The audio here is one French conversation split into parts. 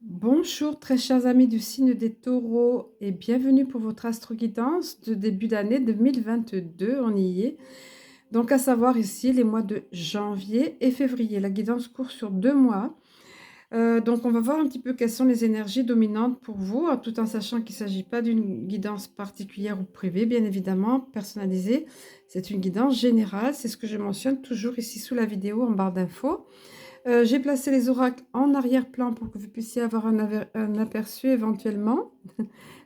Bonjour très chers amis du signe des taureaux et bienvenue pour votre astro-guidance de début d'année 2022, on y est. Donc à savoir ici les mois de janvier et février. La guidance court sur 2 mois. Donc on va voir un petit peu quelles sont les énergies dominantes pour vous, tout en sachant qu'il ne s'agit pas d'une guidance particulière ou privée, bien évidemment, personnalisée. C'est une guidance générale, c'est ce que je mentionne toujours ici sous la vidéo en barre d'infos. J'ai placé les oracles en arrière-plan pour que vous puissiez avoir un aperçu éventuellement.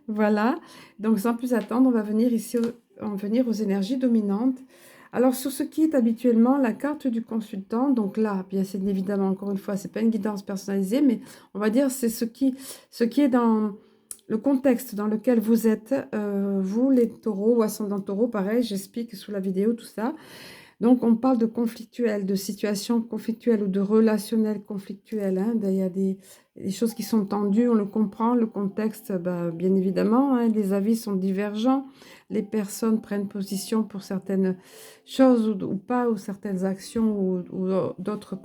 Voilà. Donc, sans plus attendre, on va venir ici en venir aux énergies dominantes. Alors, sur ce qui est habituellement la carte du consultant, donc là, bien c'est évidemment, encore une fois, c'est pas une guidance personnalisée, mais on va dire c'est ce qui est dans le contexte dans lequel vous êtes, vous les taureaux ou ascendant taureau, pareil, j'explique sous la vidéo tout ça. Donc, on parle de conflictuel, de situations conflictuelles ou de relationnel conflictuel. Hein. Il y a des choses qui sont tendues, on le comprend, le contexte, bah, bien évidemment, hein, les avis sont divergents, les personnes prennent position pour certaines choses ou pas, ou certaines actions ou d'autres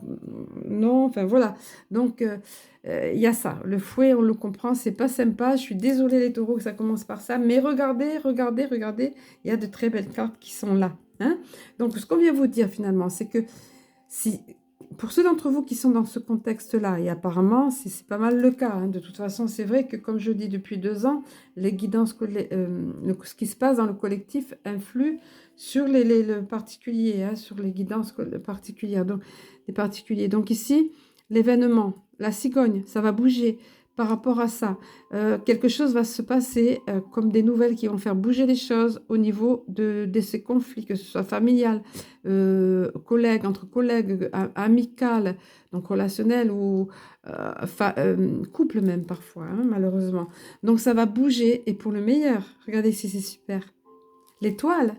non, enfin voilà. Donc, il y a ça, le fouet, on le comprend, c'est pas sympa, je suis désolée les taureaux que ça commence par ça, mais regardez, regardez, regardez, il y a de très belles cartes qui sont là. Hein. Donc, ce qu'on vient vous dire finalement, c'est que si, pour ceux d'entre vous qui sont dans ce contexte-là, et apparemment c'est pas mal le cas, hein, de toute façon, c'est vrai que comme je dis depuis 2 ans, les guidances, ce qui se passe dans le collectif influe sur le particulier, hein, sur les guidances particulières, donc les particuliers. Donc ici, l'événement, la cigogne, ça va bouger par rapport à ça. Quelque chose va se passer comme des nouvelles qui vont faire bouger les choses au niveau de ces conflits, que ce soit familial, collègues, entre collègues, amical, donc relationnel ou couple même parfois, hein, malheureusement. Donc ça va bouger et pour le meilleur. Regardez si c'est super. L'étoile,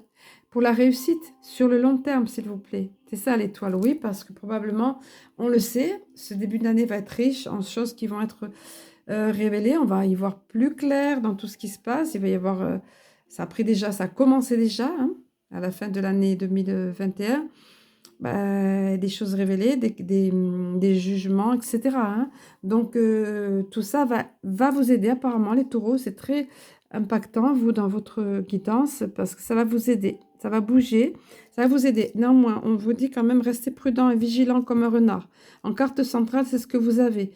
pour la réussite sur le long terme, s'il vous plaît. C'est ça l'étoile, oui, parce que probablement, on le sait, ce début d'année va être riche en choses qui vont être révélées. On va y voir plus clair dans tout ce qui se passe. Il va y avoir, ça a pris déjà, ça a commencé déjà, hein, à la fin de l'année 2021. Bah, des choses révélées, des jugements, etc. Hein. Donc, tout ça va vous aider. Apparemment, les taureaux, c'est très impactant, vous, dans votre guidance, parce que ça va vous aider. Ça va bouger, ça va vous aider. Néanmoins, on vous dit quand même, restez prudent et vigilant comme un renard. En carte centrale, c'est ce que vous avez.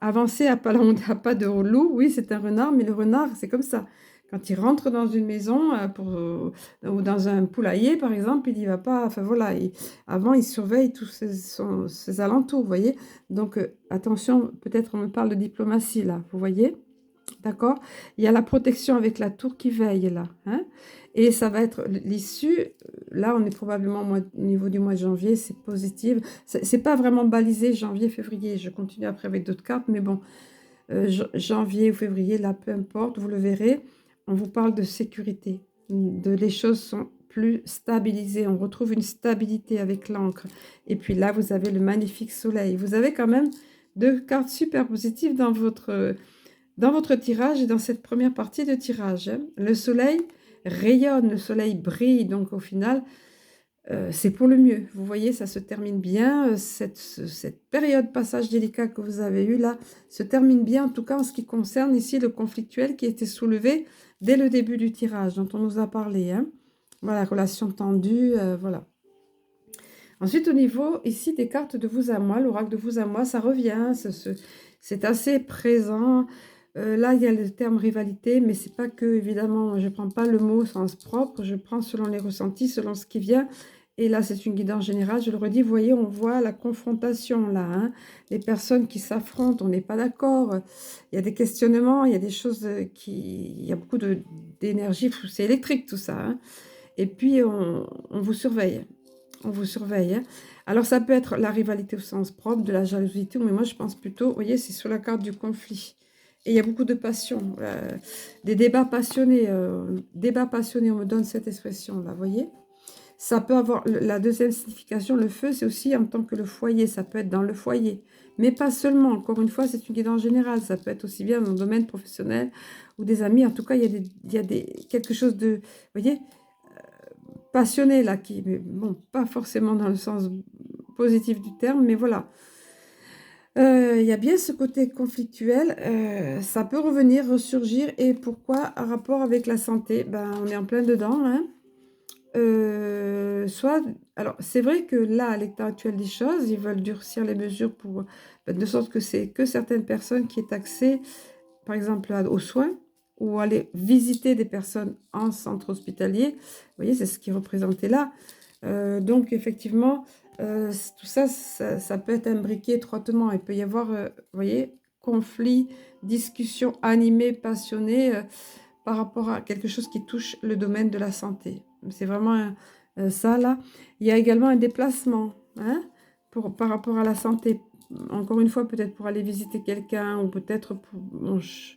Avancez à pas de loup, oui, c'est un renard, mais le renard, c'est comme ça. Quand il rentre dans une maison ou dans un poulailler, par exemple, il n'y va pas. Enfin voilà, avant, il surveille tous ses alentours, vous voyez. Donc, attention, peut-être on me parle de diplomatie là, vous voyez. D'accord. Il y a la protection avec la tour qui veille là. Hein, et ça va être l'issue. Là, on est probablement au niveau du mois de janvier, c'est positif. C'est pas vraiment balisé janvier, février. Je continue après avec d'autres cartes, mais bon, janvier ou février, là, peu importe, vous le verrez. On vous parle de sécurité. Les choses sont plus stabilisées. On retrouve une stabilité avec l'encre. Et puis là, vous avez le magnifique soleil. Vous avez quand même 2 cartes super positives dans votre tirage et dans cette première partie de tirage. Hein. Le soleil rayonne, le soleil brille, donc au final, c'est pour le mieux. Vous voyez, ça se termine bien. Cette période passage délicat que vous avez eue là se termine bien, en tout cas en ce qui concerne ici le conflictuel qui a été soulevé dès le début du tirage, dont on nous a parlé. Hein. Voilà, relation tendue, voilà. Ensuite, au niveau ici des cartes de vous à moi, l'oracle de vous à moi, ça revient, c'est assez présent. Là, il y a le terme rivalité, mais c'est pas que, évidemment, je ne prends pas le mot au sens propre, je prends selon les ressentis, selon ce qui vient. Et là, c'est une guidance générale, je le redis, vous voyez, on voit la confrontation là, hein, les personnes qui s'affrontent, on n'est pas d'accord, il y a des questionnements, il y a des choses il y a beaucoup d'énergie, c'est électrique tout ça. Hein. Et puis, on vous surveille. On vous surveille. Hein. Alors, ça peut être la rivalité au sens propre, de la jalousie, mais moi, je pense plutôt, vous voyez, c'est sur la carte du conflit. Et il y a beaucoup de passion, des débats passionnés. Débats passionnés, on me donne cette expression-là, vous voyez. Ça peut avoir, la deuxième signification, le feu, c'est aussi en tant que le foyer, ça peut être dans le foyer. Mais pas seulement, encore une fois, c'est une guidance générale, ça peut être aussi bien dans le domaine professionnel ou des amis. En tout cas, il y a quelque chose de, vous voyez, passionné là, mais bon, pas forcément dans le sens positif du terme, mais voilà. Il y a bien ce côté conflictuel, ça peut revenir, ressurgir et pourquoi? En rapport avec la santé, ben, on est en plein dedans, hein. Soit alors c'est vrai que là, à l'état actuel des choses, ils veulent durcir les mesures pour, bah, de sorte que c'est que certaines personnes qui aient accès, par exemple, aux soins ou aller visiter des personnes en centre hospitalier. Vous voyez, c'est ce qui est représenté là. Donc effectivement, tout ça, ça peut être imbriqué étroitement. Il peut y avoir, vous voyez, conflit, discussion animée, passionnée, par rapport à quelque chose qui touche le domaine de la santé. C'est vraiment ça là. Il y a également un déplacement, hein, par rapport à la santé. Encore une fois, peut-être pour aller visiter quelqu'un ou peut-être pour, bon, je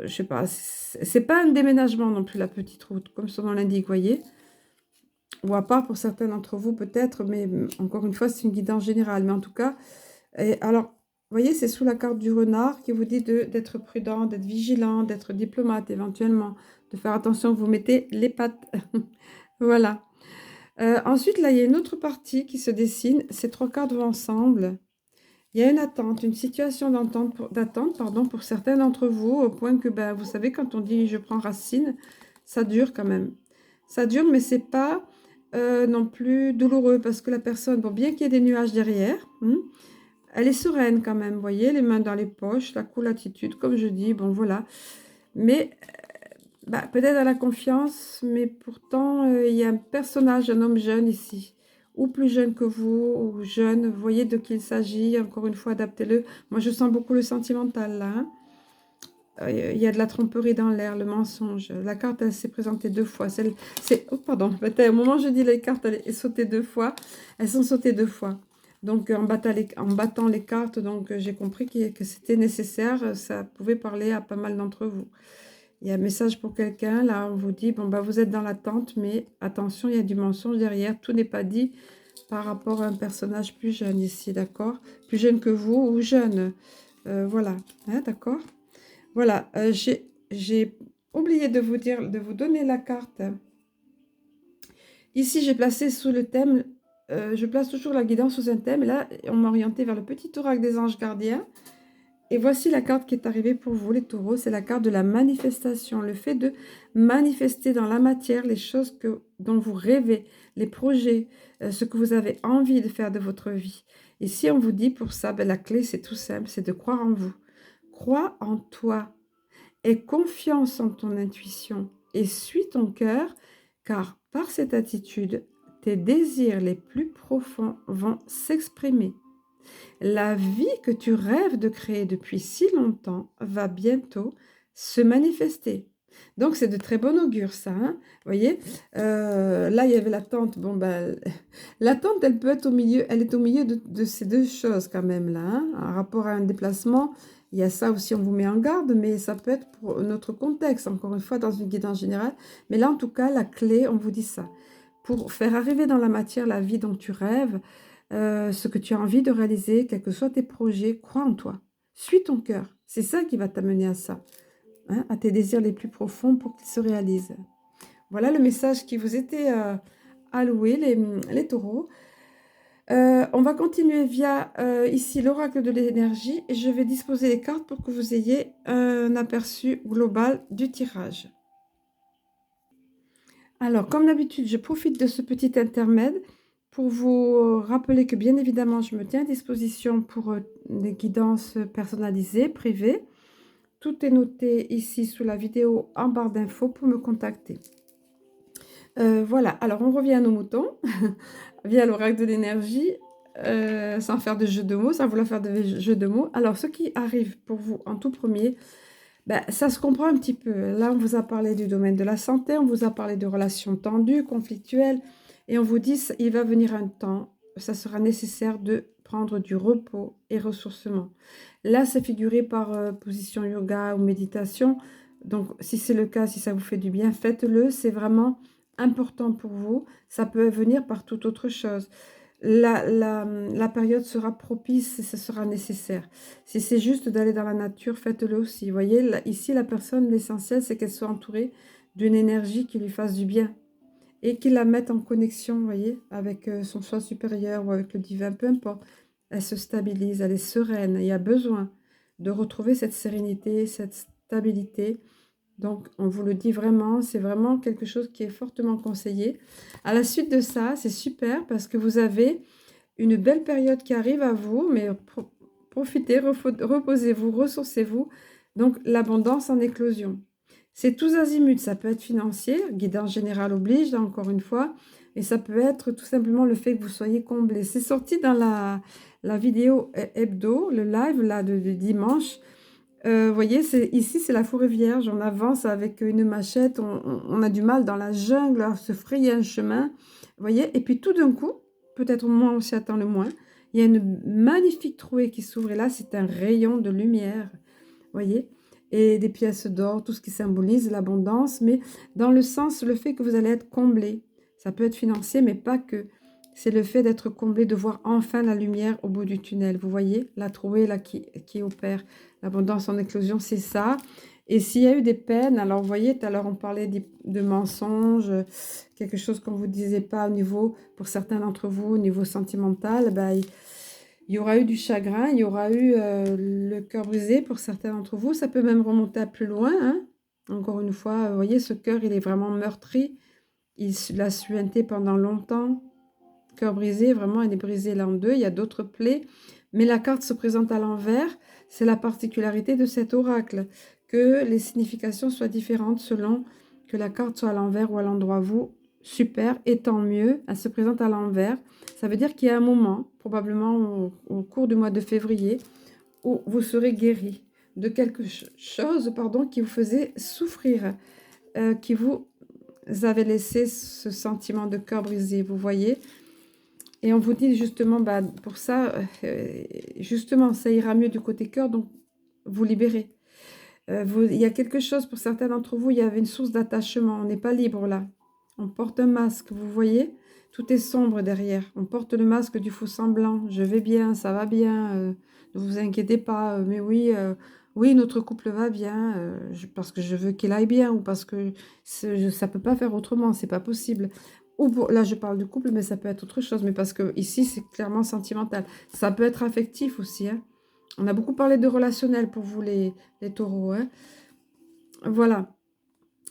sais pas, c'est pas un déménagement non plus la petite route, comme son nom l'indique, voyez. Ou à part pour certains d'entre vous peut-être, mais encore une fois, c'est une guidance générale. Mais en tout cas, et alors, vous voyez, c'est sous la carte du renard qui vous dit d'être prudent, d'être vigilant, d'être diplomate éventuellement, de faire attention, vous mettez les pattes. Voilà. Ensuite, là, il y a une autre partie qui se dessine. Ces trois cartes vont ensemble. Il y a une attente, une situation d'attente, pardon, pour certains d'entre vous, au point que, ben, vous savez, quand on dit je prends racine, ça dure quand même. Ça dure, mais c'est pas non plus douloureux parce que la personne, bon, bien qu'il y ait des nuages derrière, elle est sereine quand même, vous voyez, les mains dans les poches, la cool attitude, comme je dis, bon voilà. Mais bah, peut-être à la confiance, mais pourtant, il y a un personnage, un homme jeune ici, ou plus jeune que vous, ou jeune, vous voyez de qui il s'agit, encore une fois, adaptez-le. Moi, je sens beaucoup le sentimental, là, hein. Il y a de la tromperie dans l'air, le mensonge. La carte, elle s'est présentée deux fois. Oh, pardon, au moment où je dis les cartes, elle est sautée deux fois. Elles sont sautées deux fois. Donc, en battant les cartes, donc j'ai compris que c'était nécessaire. Ça pouvait parler à pas mal d'entre vous. Il y a un message pour quelqu'un. Là, on vous dit, bon, bah, vous êtes dans l'attente, mais attention, il y a du mensonge derrière. Tout n'est pas dit par rapport à un personnage plus jeune ici, d'accord? Plus jeune que vous ou jeune. Voilà, hein, d'accord? Voilà, j'ai oublié de vous dire, de vous donner la carte. Ici, j'ai placé sous le thème, je place toujours la guidance sous un thème. Et là, on m'a orienté vers le petit oracle des anges gardiens. Et voici la carte qui est arrivée pour vous, les taureaux. C'est la carte de la manifestation. Le fait de manifester dans la matière les choses dont vous rêvez, les projets, ce que vous avez envie de faire de votre vie. Ici, on vous dit pour ça, ben, la clé, c'est tout simple, c'est de croire en vous. Crois en toi. Aie confiance en ton intuition et suis ton cœur, car par cette attitude, tes désirs les plus profonds vont s'exprimer. La vie que tu rêves de créer depuis si longtemps va bientôt se manifester. Donc, c'est de très bon augure, ça, hein. Vous voyez, là, il y avait l'attente. Bon, ben, l'attente, elle peut être au milieu, elle est au milieu de ces deux choses quand même, là, hein. En rapport à un déplacement, il y a ça aussi, on vous met en garde, mais ça peut être pour notre contexte, encore une fois, dans une guidance générale. Mais là, en tout cas, la clé, on vous dit ça. Pour faire arriver dans la matière la vie dont tu rêves, ce que tu as envie de réaliser, quels que soient tes projets, crois en toi. Suis ton cœur. C'est ça qui va t'amener à ça, hein, à tes désirs les plus profonds pour qu'ils se réalisent. Voilà le message qui vous était alloué, les taureaux. On va continuer via ici l'oracle de l'énergie et je vais disposer les cartes pour que vous ayez un aperçu global du tirage. Alors, comme d'habitude, je profite de ce petit intermède pour vous rappeler que bien évidemment, je me tiens à disposition pour des guidances personnalisées, privées. Tout est noté ici sous la vidéo en barre d'infos pour me contacter. Voilà, alors on revient à nos moutons via l'oracle de l'énergie, sans faire de jeu de mots, sans vouloir faire de jeu de mots. Alors, ce qui arrive pour vous en tout premier, ben, ça se comprend un petit peu. Là, on vous a parlé du domaine de la santé, on vous a parlé de relations tendues, conflictuelles, et on vous dit il va venir un temps, ça sera nécessaire de prendre du repos et ressourcement. Là, c'est figuré par position yoga ou méditation. Donc, si c'est le cas, si ça vous fait du bien, faites-le. C'est vraiment important pour vous. Ça peut venir par toute autre chose. La période sera propice et ce sera nécessaire. Si c'est juste d'aller dans la nature, faites-le aussi. Vous voyez, là, ici, la personne, l'essentiel, c'est qu'elle soit entourée d'une énergie qui lui fasse du bien et qui la mette en connexion, vous voyez, avec son soi supérieur ou avec le divin, peu importe. elle se stabilise, elle est sereine. Il y a besoin de retrouver cette sérénité, cette stabilité. Donc, on vous le dit vraiment, c'est vraiment quelque chose qui est fortement conseillé. À la suite de ça, c'est super parce que vous avez une belle période qui arrive à vous, mais profitez, reposez-vous, ressourcez-vous. Donc, l'abondance en éclosion. C'est tous azimuts, ça peut être financier, guidance générale oblige, là encore une fois, et ça peut être tout simplement le fait que vous soyez comblé. C'est sorti dans la vidéo hebdo, le live là de dimanche. Vous voyez, ici c'est la forêt vierge, on avance avec une machette, on a du mal dans la jungle à se frayer un chemin, vous voyez, et puis tout d'un coup, peut-être au moment où on s'y attend le moins, il y a une magnifique trouée qui s'ouvre, et là c'est un rayon de lumière, vous voyez, et des pièces d'or, tout ce qui symbolise l'abondance, mais dans le sens, le fait que vous allez être comblé, ça peut être financier, mais pas que, c'est le fait d'être comblé, de voir enfin la lumière au bout du tunnel, vous voyez, la trouée là qui opère. L'abondance en éclosion, c'est ça. Et s'il y a eu des peines, alors vous voyez, tout à l'heure on parlait de mensonges, quelque chose qu'on ne vous disait pas au niveau, pour certains d'entre vous, au niveau sentimental, ben, il y aura eu du chagrin, il y aura eu le cœur brisé pour certains d'entre vous. Ça peut même remonter à plus loin, hein. Encore une fois, vous voyez, ce cœur, il est vraiment meurtri. Il l'a suinté pendant longtemps. Cœur brisé, vraiment, il est brisé là en deux. Il y a d'autres plaies. Mais la carte se présente à l'envers. C'est la particularité de cet oracle, que les significations soient différentes selon que la carte soit à l'envers ou à l'endroit. Vous, super, et tant mieux, elle se présente à l'envers. Ça veut dire qu'il y a un moment, probablement au cours du mois de février, où vous serez guéri de quelque chose pardon, qui vous faisait souffrir, qui vous avait laissé ce sentiment de cœur brisé, vous voyez. Et on vous dit justement, bah, pour ça, justement, ça ira mieux du côté cœur, donc vous libérez. Il y a quelque chose, pour certains d'entre vous, il y avait une source d'attachement, on n'est pas libre là. On porte un masque, vous voyez, tout est sombre derrière. On porte le masque du faux semblant, je vais bien, ça va bien, ne vous inquiétez pas, mais oui, oui, notre couple va bien, parce que je veux qu'il aille bien, ou parce que ça ne peut pas faire autrement, c'est pas possible. Là, je parle du couple, mais ça peut être autre chose, mais parce que ici, c'est clairement sentimental. Ça peut être affectif aussi, hein. On a beaucoup parlé de relationnel pour vous, les taureaux, hein. Voilà.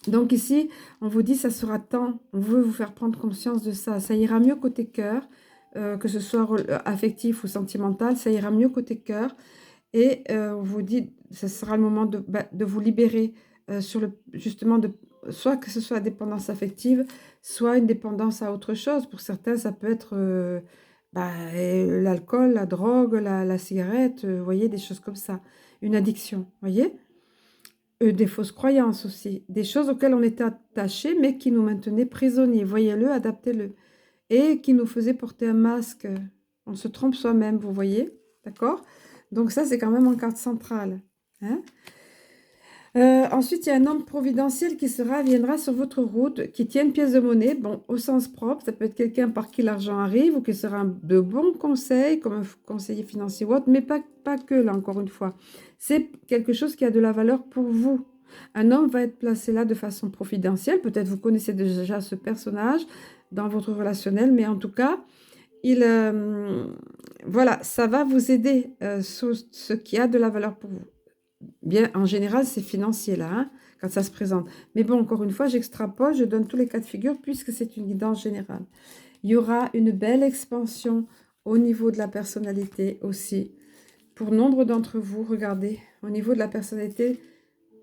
Donc ici, on vous dit, ça sera temps. On veut vous faire prendre conscience de ça. Ça ira mieux côté cœur, que ce soit affectif ou sentimental. Ça ira mieux côté cœur. Et on vous dit, ce sera le moment de vous libérer justement, soit que ce soit dépendance affective, soit une dépendance à autre chose. Pour certains, ça peut être l'alcool, la drogue, la cigarette, vous voyez, des choses comme ça. Une addiction, vous voyez. Des fausses croyances aussi. Des choses auxquelles on était attaché, mais qui nous maintenaient prisonniers. Voyez-le, adaptez-le. Et qui nous faisaient porter un masque. On se trompe soi-même, vous voyez. D'accord? Donc ça, c'est quand même en carte centrale. Hein. Ensuite, il y a un homme providentiel qui viendra sur votre route, qui tient une pièce de monnaie, bon, au sens propre, ça peut être quelqu'un par qui l'argent arrive, ou qui sera de bons conseils, comme un conseiller financier ou autre, mais pas que, là, encore une fois. C'est quelque chose qui a de la valeur pour vous. Un homme va être placé là de façon providentielle, peut-être vous connaissez déjà ce personnage dans votre relationnel, mais en tout cas, voilà, ça va vous aider sur ce qui a de la valeur pour vous. Bien, en général, c'est financier là, hein, quand ça se présente. Mais bon, encore une fois, j'extrapole, je donne tous les cas de figure puisque c'est une guidance générale. Il y aura une belle expansion au niveau de la personnalité aussi. Pour nombre d'entre vous, regardez, au niveau de la personnalité,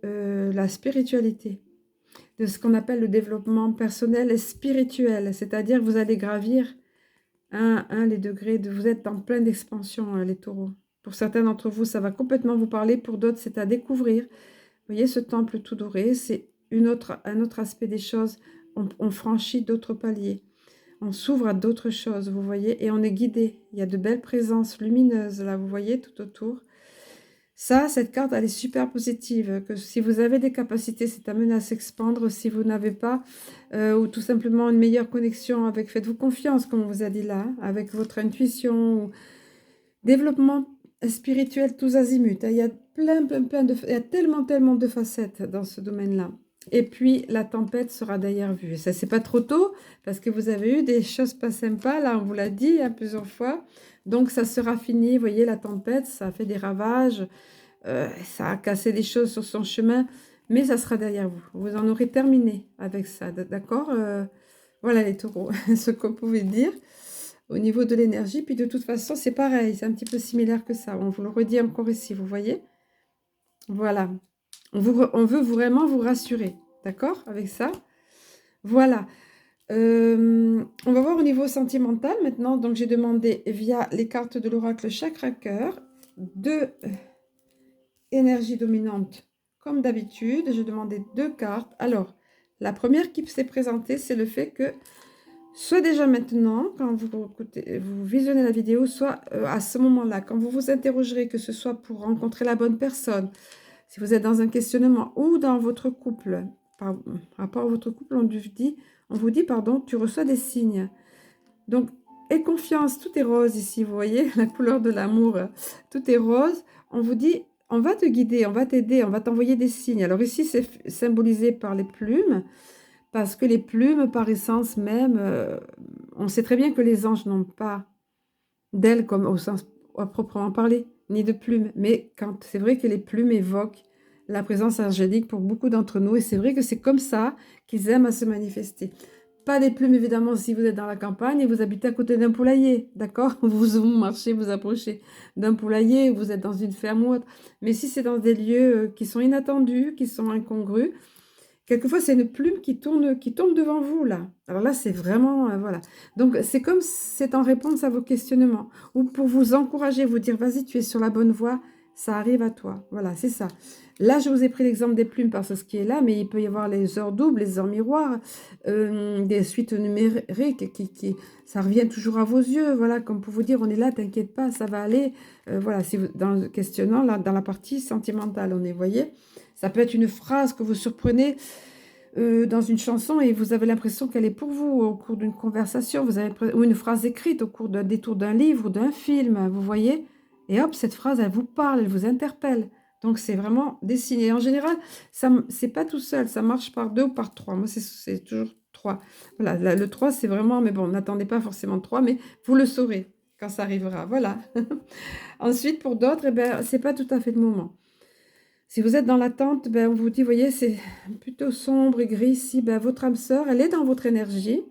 la spiritualité, de ce qu'on appelle le développement personnel et spirituel, c'est-à-dire que vous allez gravir les degrés, vous êtes en pleine expansion, les taureaux. Pour certains d'entre vous, ça va complètement vous parler. Pour d'autres, c'est à découvrir. Vous voyez, ce temple tout doré, c'est un autre aspect des choses. On franchit d'autres paliers. On s'ouvre à d'autres choses, vous voyez, et on est guidé. Il y a de belles présences lumineuses, là, vous voyez, tout autour. Ça, cette carte, elle est super positive. Que si vous avez des capacités, c'est amené à s'expandre. Si vous n'avez pas, ou tout simplement une meilleure connexion avec, faites-vous confiance, comme on vous a dit là, avec votre intuition, ou développement spirituel tous azimuts. Il y a il y a tellement de facettes dans ce domaine-là. Et puis, la tempête sera d'ailleurs vue. Et ça, c'est pas trop tôt, parce que vous avez eu des choses pas sympas, là, on vous l'a dit plusieurs fois. Donc ça sera fini, vous voyez, la tempête, ça a fait des ravages, ça a cassé des choses sur son chemin, mais ça sera derrière vous. Vous en aurez terminé avec ça, d'accord? Voilà les taureaux, ce qu'on pouvait dire au niveau de l'énergie. Puis de toute façon, c'est pareil, c'est un petit peu similaire que ça. On vous le redit encore ici, vous voyez? Voilà. On veut vraiment vous rassurer, d'accord? Avec ça. Voilà. On va voir au niveau sentimental maintenant. Donc, j'ai demandé via les cartes de l'oracle Chakra Cœur deux énergies dominantes comme d'habitude. J'ai demandé deux cartes. Alors, la première qui s'est présentée, c'est le fait que soit déjà maintenant, quand vous visionnez la vidéo, soit à ce moment-là, quand vous vous interrogerez, que ce soit pour rencontrer la bonne personne, si vous êtes dans un questionnement ou dans votre couple, par rapport à votre couple, on vous dit, pardon, tu reçois des signes. Donc, aie confiance, tout est rose ici, vous voyez, la couleur de l'amour, tout est rose. On vous dit, on va te guider, on va t'aider, on va t'envoyer des signes. Alors ici, c'est symbolisé par les plumes, parce que les plumes, par essence même, on sait très bien que les anges n'ont pas d'ailes comme au sens à proprement parler, ni de plumes. Mais quand c'est vrai que les plumes évoquent la présence angélique pour beaucoup d'entre nous, et c'est vrai que c'est comme ça qu'ils aiment à se manifester. Pas des plumes, évidemment, si vous êtes dans la campagne et vous habitez à côté d'un poulailler, d'accord? Vous marchez, vous approchez d'un poulailler, vous êtes dans une ferme ou autre. Mais si c'est dans des lieux qui sont inattendus, qui sont incongrus, quelquefois, c'est une plume qui tombe devant vous, là. Alors là, c'est vraiment, voilà. Donc, c'est comme c'est en réponse à vos questionnements, ou pour vous encourager, vous dire, vas-y, tu es sur la bonne voie, ça arrive à toi. Voilà, c'est ça. Là, je vous ai pris l'exemple des plumes parce que ce qui est là, mais il peut y avoir les heures doubles, les heures miroirs, des suites numériques, ça revient toujours à vos yeux, voilà, comme pour vous dire, on est là, t'inquiète pas, ça va aller. Voilà, si vous, dans le questionnant, là, dans la partie sentimentale, on est, voyez, ça peut être une phrase que vous surprenez dans une chanson et vous avez l'impression qu'elle est pour vous au cours d'une conversation, ou une phrase écrite au cours d'un détour d'un livre ou d'un film, vous voyez? Et hop, cette phrase, elle vous parle, elle vous interpelle. Donc, c'est vraiment dessiné. En général, c'est pas tout seul, ça marche par deux ou par trois. Moi, c'est toujours trois. Voilà, le 3, c'est vraiment, mais bon, n'attendez pas forcément 3, mais vous le saurez quand ça arrivera. Voilà. Ensuite, pour d'autres, eh ben, c'est pas tout à fait le moment. Si vous êtes dans l'attente, ben, on vous dit, voyez, c'est plutôt sombre et gris ici. Ben, votre âme sœur, elle est dans votre énergie,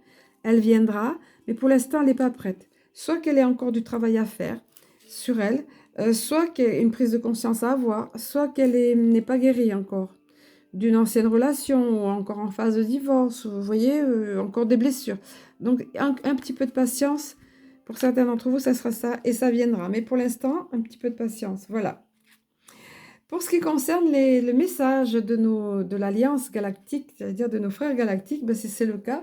elle viendra, mais pour l'instant, elle n'est pas prête. Soit qu'elle ait encore du travail à faire sur elle, soit qu'elle ait une prise de conscience à avoir, soit qu'elle n'est pas guérie encore d'une ancienne relation ou encore en phase de divorce, ou, vous voyez, encore des blessures. Donc, un petit peu de patience. Pour certains d'entre vous, ça sera ça et ça viendra. Mais pour l'instant, un petit peu de patience. Voilà. Pour ce qui concerne le message de l'Alliance galactique, c'est-à-dire de nos frères galactiques, ben c'est le cas.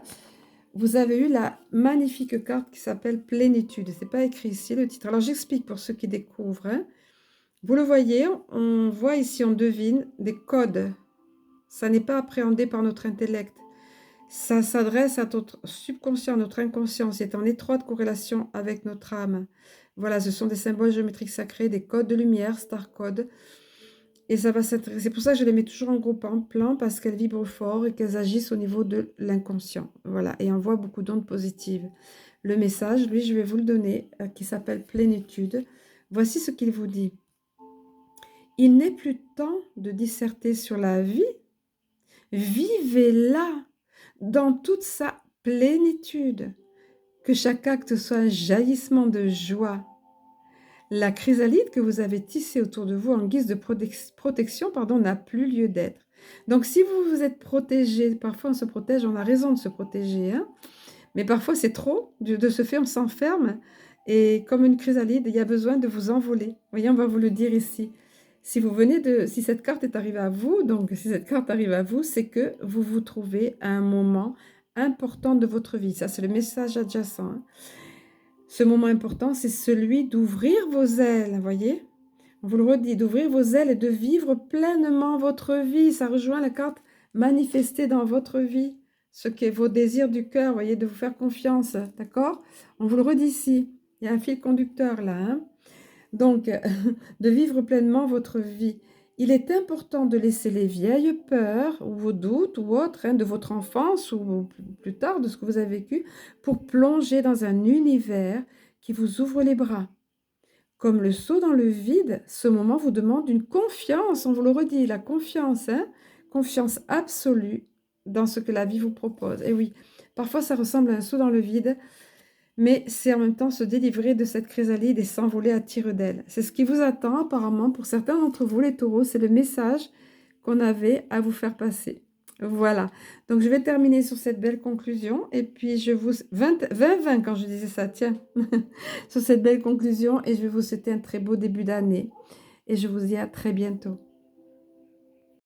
Vous avez eu la magnifique carte qui s'appelle Plénitude. Ce n'est pas écrit ici le titre. Alors j'explique pour ceux qui découvrent. Hein. Vous le voyez, on voit ici, on devine des codes. Ça n'est pas appréhendé par notre intellect. Ça s'adresse à notre subconscient, notre inconscient. C'est en étroite corrélation avec notre âme. Voilà, ce sont des symboles géométriques sacrés, des codes de lumière, star code. Et ça va c'est pour ça que je les mets toujours en gros plan parce qu'elles vibrent fort et qu'elles agissent au niveau de l'inconscient. Voilà, et on voit beaucoup d'ondes positives. Le message, lui, je vais vous le donner, qui s'appelle Plénitude. Voici ce qu'il vous dit. Il n'est plus temps de disserter sur la vie. Vivez-la dans toute sa plénitude. Que chaque acte soit un jaillissement de joie. La chrysalide que vous avez tissée autour de vous en guise de protection n'a plus lieu d'être. Donc, si vous vous êtes protégé, parfois on se protège, on a raison de se protéger, hein, mais parfois c'est trop, de ce fait on s'enferme, et comme une chrysalide, il y a besoin de vous envoler. Vous voyez, on va vous le dire ici. Si cette carte est arrivée à vous, donc si cette carte arrive à vous, c'est que vous vous trouvez à un moment important de votre vie. Ça, c'est le message adjacent. Hein. Ce moment important, c'est celui d'ouvrir vos ailes, vous voyez? On vous le redit, d'ouvrir vos ailes et de vivre pleinement votre vie. Ça rejoint la carte manifester dans votre vie ce qu'est vos désirs du cœur, vous voyez, de vous faire confiance, d'accord? On vous le redit ici, il y a un fil conducteur là. Hein? Donc, de vivre pleinement votre vie. Il est important de laisser les vieilles peurs ou vos doutes ou autres hein, de votre enfance ou plus tard de ce que vous avez vécu pour plonger dans un univers qui vous ouvre les bras. comme le saut dans le vide, ce moment vous demande une confiance, on vous le redit, la confiance, hein, confiance absolue dans ce que la vie vous propose. Et oui, parfois ça ressemble à un saut dans le vide, mais c'est en même temps se délivrer de cette chrysalide et s'envoler à tire d'aile. C'est ce qui vous attend apparemment pour certains d'entre vous, les taureaux, c'est le message qu'on avait à vous faire passer. Voilà, donc je vais terminer sur cette belle conclusion et puis je vous... 20 quand je disais ça, tiens, sur cette belle conclusion et je vais vous souhaiter un très beau début d'année et je vous dis à très bientôt.